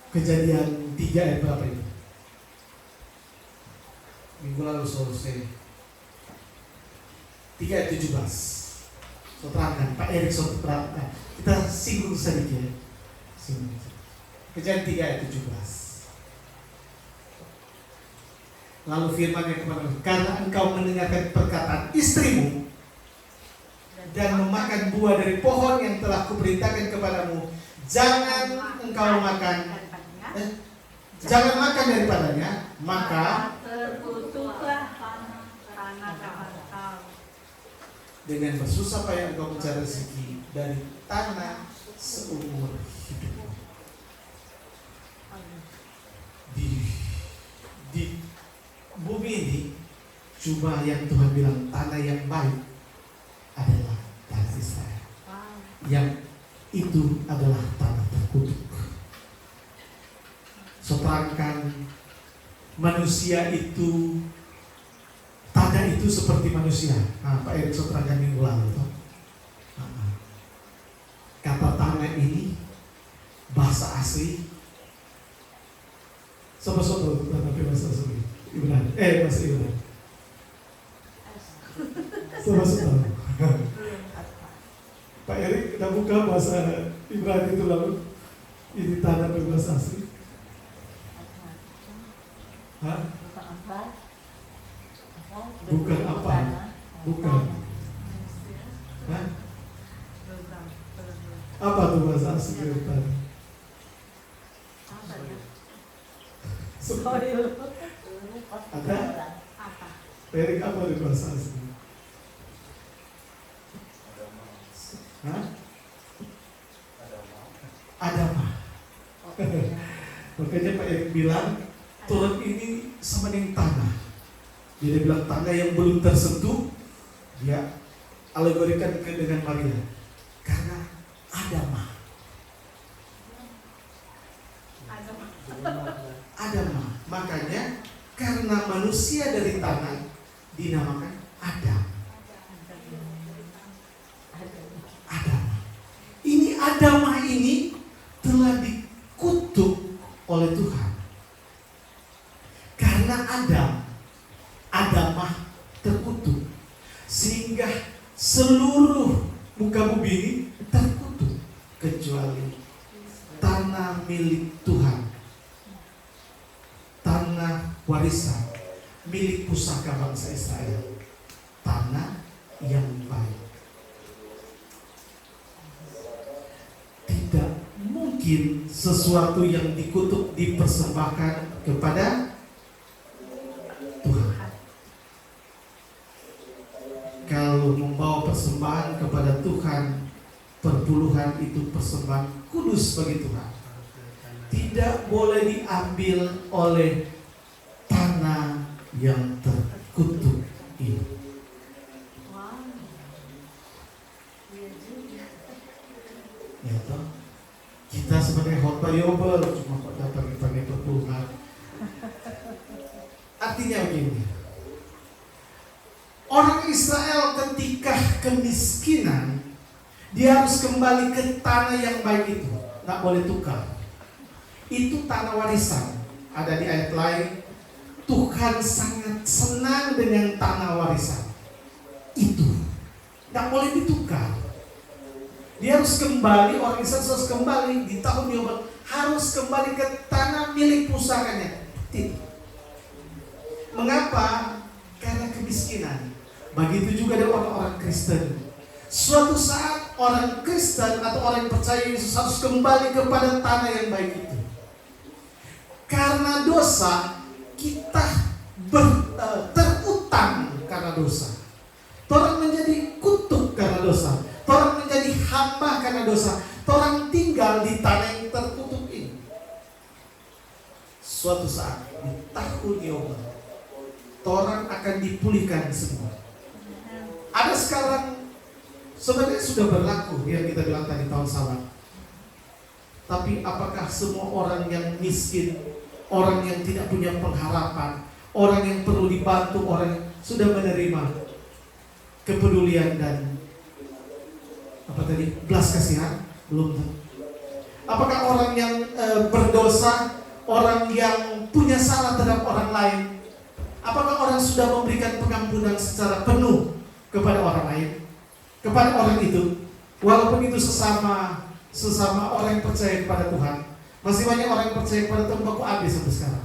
Kejadian 3 ayat berapa itu? Minggu lalu selesai 3 ayat 17. So terangkan, Pak Erik so terangkan. Kita singgung sedikit. Kejadian 3 ayat 17. Lalu firman yang kepada, karena engkau mendengarkan perkataan istrimu dan memakan buah dari pohon yang telah kuperintahkan kepadamu, jangan engkau makan, jangan makan daripadanya, maka terkutuklah tanah kau. dengan bersusah payah engkau mencari rezeki dari tanah seumur hidupmu. Di bumi ini cuma yang Tuhan bilang tanah yang baik adalah tanah Israel. Yang itu adalah tanah terkutuk. Seterangkan manusia itu, tanah itu seperti manusia. Nah, Pak Erik seterangkan minggu lalu toh. Kata tanah ini bahasa asli. Sobat-sobat tanah bahasa asli Ibrani. Bahasa Ibrani. Sobat-sobat. Pak Erik kita buka bahasa Ibrani itu lalu. Ini tanah bahasa asli. Hah? Bukan apa? Bukan. Hah? Apa tuh bahasa asli tanah? Ada? Erik apa di bahasa asli? Hah? Adama. Makanya Pak Erik bilang turun ini semening tanah. Dia bilang tanah yang belum tersentuh, dia alegorikan dengan Maria. Karena Adama. Adama. Makanya karena manusia dari tanah dinamakan Adam. Adama. Ini Adama ini telah dikutuk oleh Tuhan. Karena Adamah terkutuk, sehingga seluruh muka bumi ini terkutuk kecuali tanah tanah milik Tuhan, tanah warisan milik pusaka bangsa Israel, tanah yang baik. Tidak mungkin sesuatu yang dikutuk dipersembahkan kepada Tuhan. Kalau membawa persembahan kepada Tuhan, perpuluhan itu persembahan kudus bagi Tuhan. Tidak boleh diambil oleh tanah yang terkutuk ini. Wow. Iya juga. Ya toh? Kita sebagai khotbah Yobel cuma kok datang pakai perpuluhan. Artinya begini. Orang Israel ketika kemiskinan, dia harus kembali ke tanah yang baik itu. Nggak boleh tukar. Itu tanah warisan. Ada di ayat lain, Tuhan sangat senang dengan tanah warisan. Itu nggak boleh ditukar. Dia harus kembali, orang Israel harus kembali di tahun Yobel, harus kembali ke tanah milik pusakanya. Mengapa? Karena kemiskinan. Begitu juga dengan orang-orang Kristen. Suatu saat orang Kristen atau orang yang percaya Yesus harus kembali kepada tanah yang baik itu. Karena dosa, kita terutang karena dosa. Orang menjadi kutuk karena dosa. Orang menjadi hamba karena dosa. Orang tinggal di tanah yang terkutuk ini. Suatu saat di tahun Yobel, orang akan dipulihkan semua. Ada sekarang sebenarnya sudah berlaku yang kita bilang tadi tahun Sabat. Tapi apakah semua orang yang miskin, orang yang tidak punya pengharapan, orang yang perlu dibantu, orang yang sudah menerima kepedulian dan belas kasihan? Belum. Apakah orang yang berdosa, orang yang punya salah terhadap orang lain, apakah orang sudah memberikan pengampunan secara penuh kepada orang lain, kepada orang itu, walaupun itu sesama orang yang percaya kepada Tuhan? Masih banyak orang yang percaya kepada Tuhan baku habis sampai sekarang,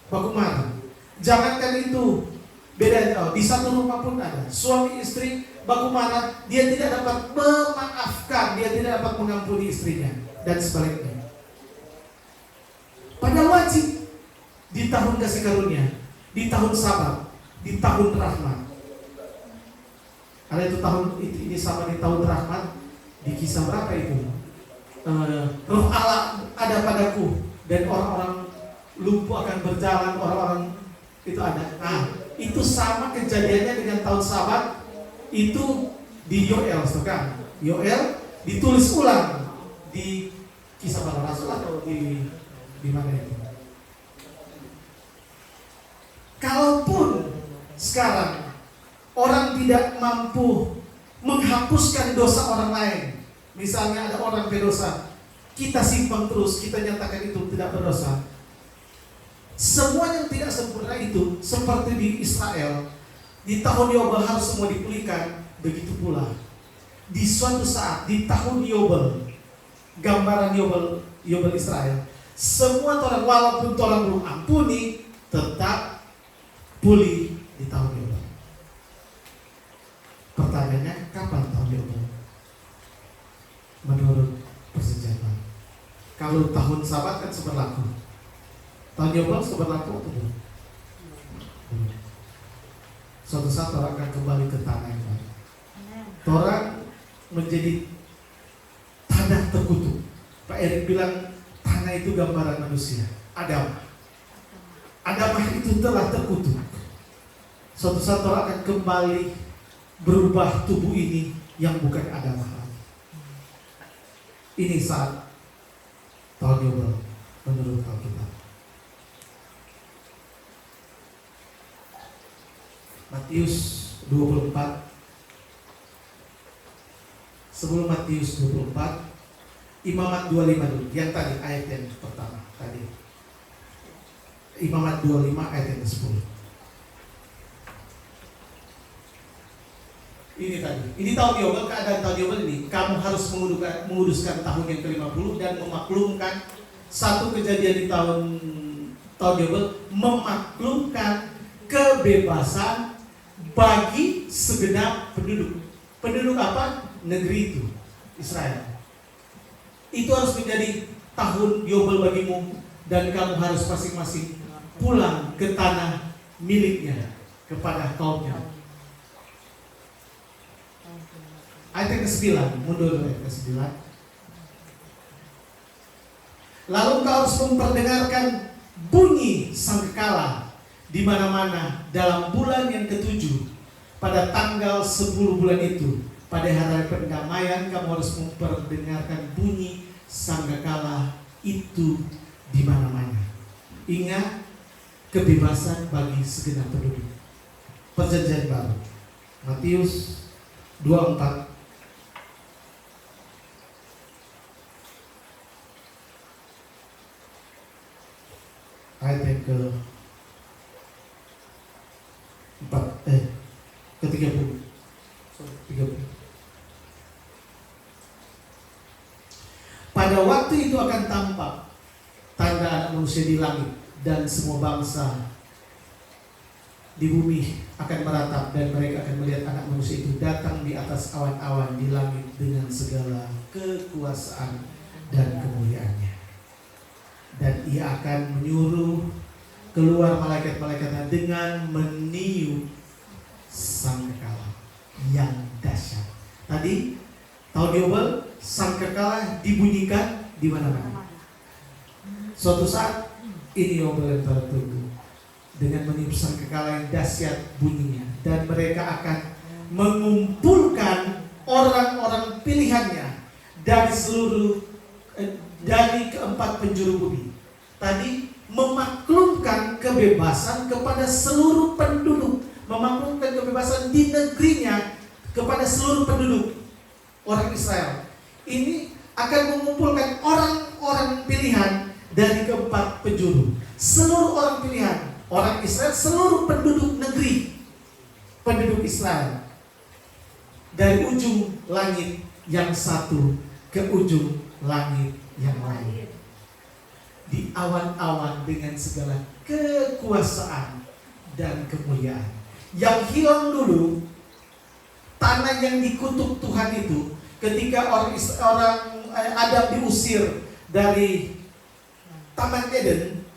baku marah. Jangankan itu, beda di satu rumah pun ada suami istri baku marah, dia tidak dapat memaafkan, dia tidak dapat mengampuni istrinya, dan sebaliknya. Padahal wajib di tahun kasih karunia, di tahun Sabat, di tahun rahmat. Ada itu tahun ini sama di tahun rahmat. Di kisah berapa itu? Roh Allah ada padaku dan orang-orang lumpuh akan berjalan, orang-orang itu ada. Nah, itu sama kejadiannya dengan tahun Sabat. Itu di Yoel, kan? Yoel ditulis ulang di Kisah Para Rasul atau di mana itu? Kalaupun sekarang orang tidak mampu menghapuskan dosa orang lain, misalnya ada orang berdosa, kita simpan terus, kita nyatakan itu tidak berdosa. Semua yang tidak sempurna itu seperti di Israel, di tahun Yobel harus semua dipulihkan. Begitu pula di suatu saat di tahun Yobel, gambaran Yobel Israel, semua orang walaupun orang belum ampuni tetap pulih di tahun Yobel. Pertanyaannya, kapan tahun Yobel? Menurut persejarah, kalau tahun Sabat kan seberlaku, tahun Yobel seberlaku atau belum? Suatu saat orang akan kembali ke tanah yang baik. Orang menjadi tanah terkutuk. Pak Erik bilang tanah itu gambaran manusia, Adam. Adam itu telah terkutuk. Suatu saat orang akan kembali berubah tubuh ini yang bukan Adam lagi. Ini saat tahun Yobel menurut Alkitab. Matius 24. Sebelum Matius 24, Imamat 25 dulu. Yang tadi ayat yang pertama tadi. Imamat 25 ayat yang ke-10. Ini tadi. Ini tahun Yobel, keadaan tahun Yobel ini. Kamu harus menguduskan tahun yang ke-50 dan memaklumkan satu kejadian di tahun Yobel, memaklumkan kebebasan bagi segenap penduduk. Penduduk apa? Negeri itu, Israel. Itu harus menjadi tahun Yobel bagimu, dan kamu harus masing-masing pulang ke tanah miliknya kepada kaumnya. Ayat yang ke-9, mundur ayat ke-9. Lalu kau harus memperdengarkan bunyi sangkakala di mana-mana dalam bulan yang ke-7 pada tanggal 10 bulan itu. Pada hari pendamaian kamu harus memperdengarkan bunyi sangkakala itu di mana-mana. Ingat, kebebasan bagi segenap penduduk. Perjanjian baru. Matius 24 ayat yang ke-30. Pada waktu itu akan tampak tanda anak manusia di langit, dan semua bangsa di bumi akan meratap, dan mereka akan melihat anak manusia itu datang di atas awan-awan di langit dengan segala kekuasaan dan kemuliaannya. Dan ia akan menyuruh keluar malaikat-malaikatnya dengan meniup sangkakala yang dahsyat. Tadi tahun Yobel, sangkakala dibunyikan di mana-mana. Suatu saat ini Yobel yang tertunggu dengan meniup sangkakala yang dahsyat bunyinya, dan mereka akan mengumpulkan orang-orang pilihannya dari dari keempat penjuru bumi. Tadi memaklumkan kebebasan kepada seluruh penduduk, memaklumkan kebebasan di negerinya kepada seluruh penduduk orang Israel. Ini akan mengumpulkan orang-orang pilihan dari keempat penjuru, seluruh orang pilihan orang Israel, seluruh penduduk negeri, penduduk Israel, dari ujung langit yang satu ke ujung langit yang lain, di awan-awan dengan segala kekuasaan dan kemuliaan. Yang hilang dulu, tanah yang dikutuk Tuhan itu, ketika orang Adam diusir dari Taman Eden,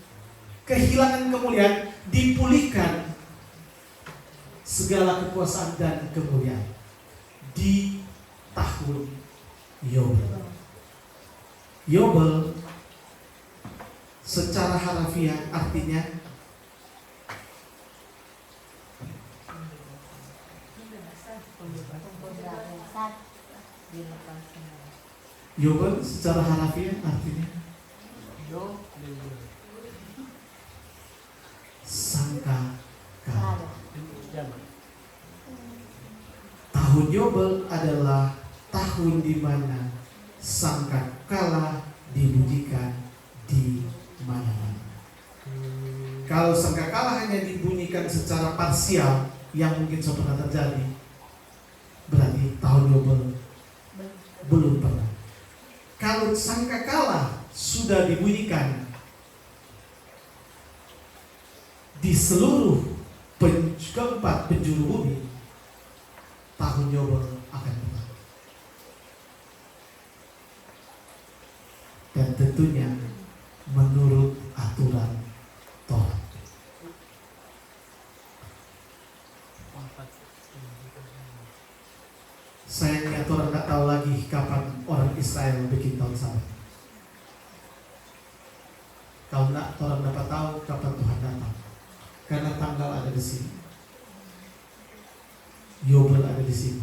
kehilangan kemuliaan, dipulihkan segala kekuasaan dan kemuliaan di tahun Yobel. Yobel secara harafiah artinya Yobel secara harafiah artinya sangkakala. Tahun Yobel adalah tahun di mana sangkakala dibunyikan di mana-mana. Kalau sangkakala hanya dibunyikan secara parsial, yang mungkin sudah pernah terjadi, berarti tahun Yobel belum pernah. Kalau sangkakala sudah dibunyikan di seluruh keempat penjuru bumi, tahun Yobel akan datang. Dan tentunya menurut aturan Taurat. Sayangnya Taurat tidak tahu lagi kapan orang Israel bikin tahun Sabat. Kalau tidak, Taurat dapat tahu kapan Tuhan datang, karena tanggal ada di sini, Yobel ada di sini.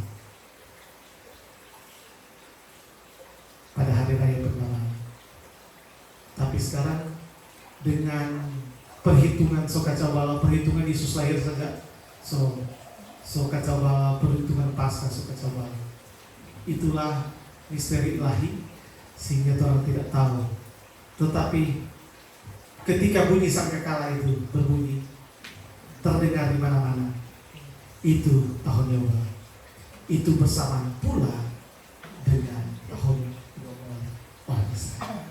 Pada hari raya pertama. Tapi sekarang dengan perhitungan sokacabala, perhitungan Yesus lahir saja, sokacabala, perhitungan Paskah sokacabala, itulah misteri ilahi sehingga orang tidak tahu. Tetapi ketika bunyi sangkakala itu berbunyi, terdengar di mana-mana, itu tahun Yobel. Itu bersamaan pula dengan tahun orang Israel.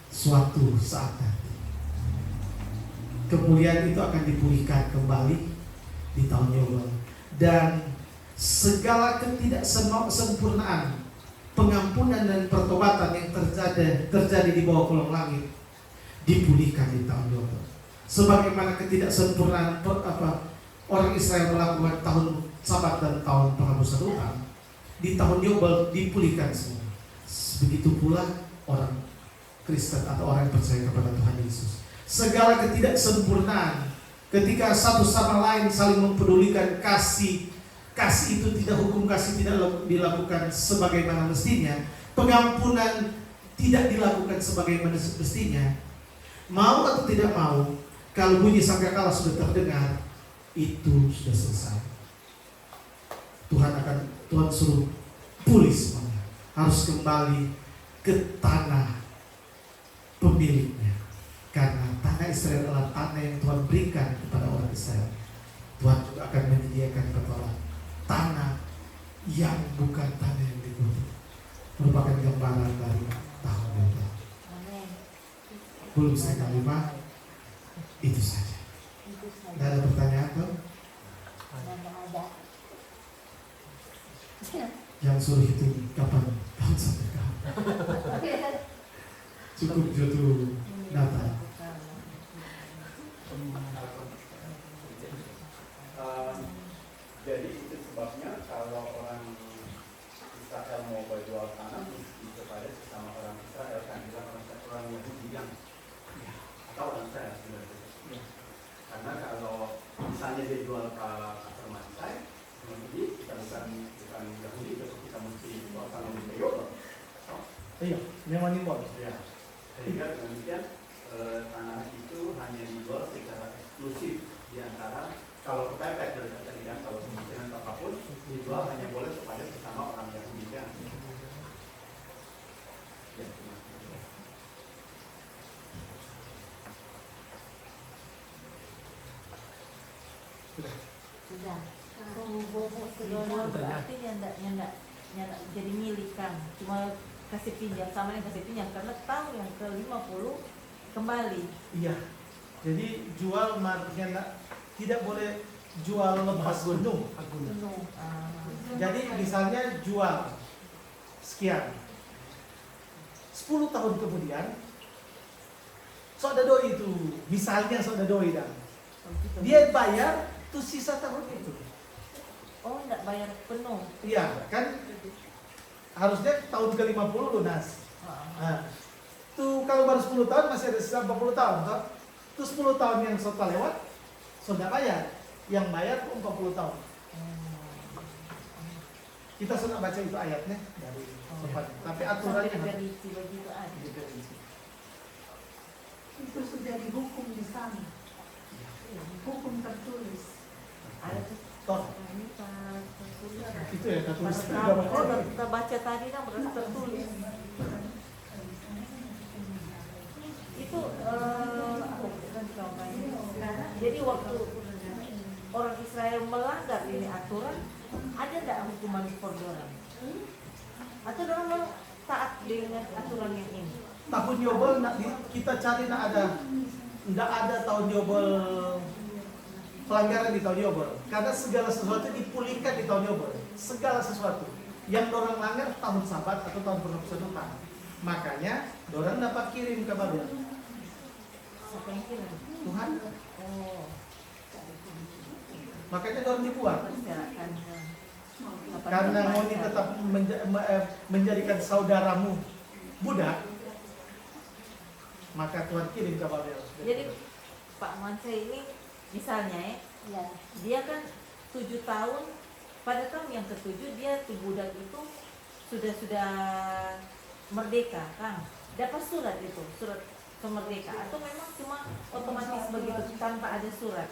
Suatu saat nanti kemuliaan itu akan dipulihkan kembali di tahun Yobel, dan segala ketidaksempurnaan pengampunan dan pertobatan yang terjadi di bawah kolong langit dipulihkan di tahun Yobel. Sebagaimana ketidaksempurnaan orang Israel melakukan tahun Sabat dan tahun penghapusan utang, di tahun Yobel dipulihkan semua. Begitu pula orang Kristen atau orang yang percaya kepada Tuhan Yesus. Segala ketidaksempurnaan ketika satu sama lain saling mempedulikan, kasih itu tidak, hukum kasih tidak dilakukan sebagaimana mestinya, pengampunan tidak dilakukan sebagaimana mestinya, mau atau tidak mau, kalau bunyi sangkakala sudah terdengar, itu sudah selesai. Tuhan suruh pulih semuanya, harus kembali ke tanah pemiliknya, karena tanah Israel adalah tanah yang Tuhan berikan kepada orang Israel. Tuhan juga akan menyediakan kepada tanah yang bukan tanah yang dikutuk, merupakan gambaran dari tahun Yobel. Belum saya kalimat, itu saja. Tidak ada pertanyaan tuh? Yang suruh hitung kapan tahun sampai kapan? Cukup jatuh data. Jadi itu sebabnya kalau orang Israel mau berjual tanah kepada sesama orang Israel, kan bukan orang Yahudi yang atau orang Israel sebenarnya. Karena kalau misalnya dia jual ke pasar Mansai, Yahudi, kita bukan Yahudi, tetap kita mesti jual tanah di Yobel. Iya, memang impor. Ya, sehingga demikian tanah itu hanya dijual secara eksklusif di antara, kalau kepepet dari kejadian, kalau kemungkinan apapun dijual hanya boleh kepada sesama orang Yahudi. Ya. Sudah. Berarti nyandak jadi milik kan, cuma kasih pinjam, sama yang kasih pinjam, karena tahun yang ke-50 kembali. Iya. Jadi jual marganya tidak boleh jual lepas gunung. Jadi misalnya jual sekian, 10 tahun kemudian saudara itu, misalnya saudara dan dia bayar tuh sisa tahun itu. Oh, enggak bayar penuh. Iya, kan harusnya tahun ke-50 lunas. Nah, tuh kalau baru 10 tahun masih ada sisa 40 tahun, toh? Tuh 10 tahun yang sudah lewat sudah bayar. Yang bayar tuh 40 tahun. Kita sudah baca itu ayatnya dari tapi aturannya diperinci begitu aja. Itu sudah dihukum di sana. Hukum tertulis. Ada tuh. toh Ini Pak itu ya tertulis. kita baca tadi kan berarti tertulis. Itu jadi waktu orang Israel melanggar ini aturan, ada enggak hukuman for dorang? Atau dorang mau taat dengan aturan yang ini? Tahun Yobel kita cari nggak ada tahun Yobel, pelanggaran di tahun Yobel, karena segala sesuatu dipulihkan di tahun Yobel. Segala sesuatu yang dorang langgar tahun Sabat atau tahun penghapusan utang, makanya dorang dapat kirim ke Babel. Siapa yang kirim? Tuhan. Oh, Makanya dorang dibuat. persilakan. Karena Moni tetap menjadikan saudaramu budak, maka Tuhan kirim ke Babel. Jadi Pak Manse ini misalnya Ya. dia kan 7 tahun, pada tahun yang ke-7 dia tuh budak itu sudah merdeka kan, dapat surat itu, surat kemerdekaan, atau memang cuma otomatis begitu tanpa ada surat?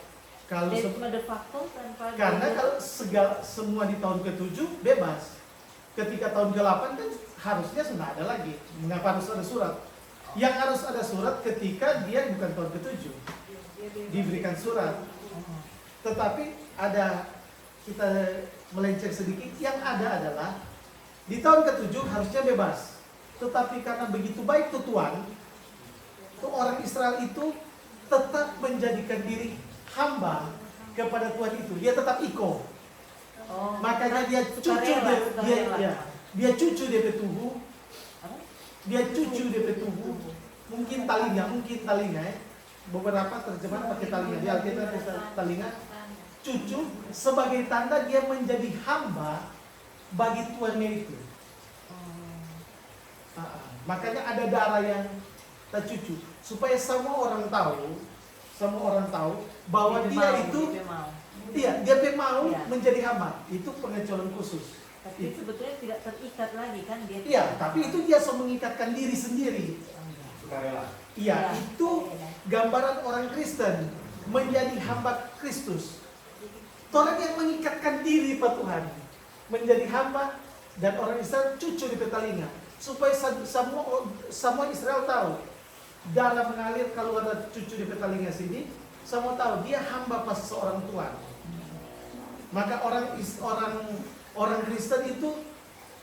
Kalau Jadi cuma de facto tanpa karena kalau semua di tahun ke-7 bebas. Ketika tahun ke-8 kan harusnya sudah ada lagi. Mengapa harus ada surat? Yang harus ada surat ketika dia bukan tahun ke-7 diberikan surat. Tetapi ada kita melenceng sedikit. Yang ada adalah di tahun ke-7 harusnya bebas. Tetapi karena begitu baik Tuhan, tuh orang Israel itu tetap menjadikan diri hamba kepada Tuhan itu. Dia tetap iko. Oh, Makanya dia cucu sukarela, dia cucu dia betubuh. Apa? Dia cucu dia betubuh. Mungkin talinya ya. Beberapa terjemahan pakai talinya. Di Alkitab pakai talinya. Cucu sebagai tanda dia menjadi hamba bagi tuannya itu. Makanya ada darah yang tercucu supaya semua orang tahu bahwa dia itu dia mau Iya. menjadi hamba. Itu pengecualian khusus. Tapi sebetulnya tidak terikat lagi kan dia. Iya, tapi itu dia mengikatkan diri sendiri. Sukarela. Iya, Iya. itu gambaran orang Kristen menjadi hamba Kristus. Orang yang mengikatkan diri Pak Tuhan menjadi hamba, dan orang Israel cucu di petalinga supaya semua Israel tahu darah mengalir kalau ada cucu di petalinga sini, semua tahu dia hamba pas seorang Tuhan. Maka orang Kristen itu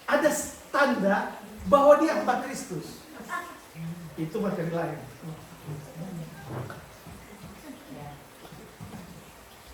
ada tanda bahwa dia hamba Kristus. Itu materi lain.